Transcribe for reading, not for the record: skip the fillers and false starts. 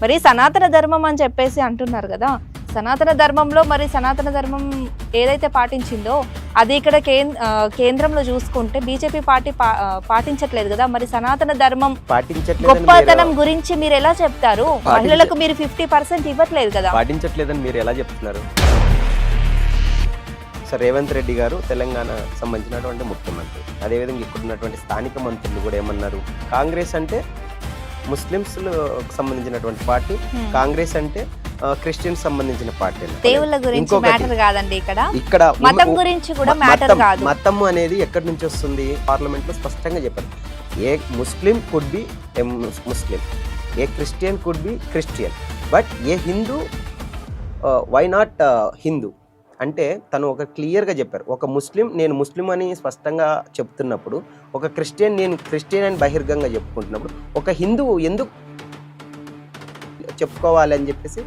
మరి సనాతన ధర్మం అని చెప్పేసి అంటున్నారు కదా, సనాతన ధర్మంలో మరి సనాతన ధర్మం ఏదైతే పాటించిందో అది ఇక్కడ కేంద్రంలో చూసుకుంటే బీజేపీ పార్టీ పాటించట్లేదు కదా. మరి సనాతన ధర్మం గొప్పతనం గురించి మీరు ఎలా చెప్తారు? మహిళలకు మీరు 50% ఇవ్వట్లేదు కదా. పాటించట్లేదని మీరు ఎలా చెప్తున్నారు? సార్ రేవంత్ రెడ్డి గారు తెలంగాణ సంబంధించినటువంటి ముఖ్యమంత్రి, అదేవిధంగా ఇక్కడ ఉన్నటువంటి స్థానిక మంత్రులు కూడా ఏమన్నారు, కాంగ్రెస్ అంటే ముస్లింస్లకు సంబంధించినటువంటి పార్టీ, కాంగ్రెస్ అంటే క్రిస్టియన్స్ సంబంధించిన పార్టీ. దేవుళ్ళ గురించి మ్యాటర్ కాదండి, ఇక్కడ మతం గురించి కూడా మ్యాటర్ కాదు. మతం అనేది ఎక్కడి నుంచి వస్తుంది? పార్లమెంట్ లో స్పష్టంగా చెప్పారు, a Muslim could be a Muslim, a Christian could be Christian, but a Hindu why not Hindu అంటే తను ఒక క్లియర్గా చెప్పారు. ఒక ముస్లిం నేను ముస్లిం అని స్పష్టంగా చెప్తున్నప్పుడు, ఒక క్రిస్టియన్ నేను క్రిస్టియన్ అని బహిర్గంగా చెప్పుకుంటున్నప్పుడు, ఒక హిందువు ఎందుకు చెప్పుకోవాలి అని చెప్పేసి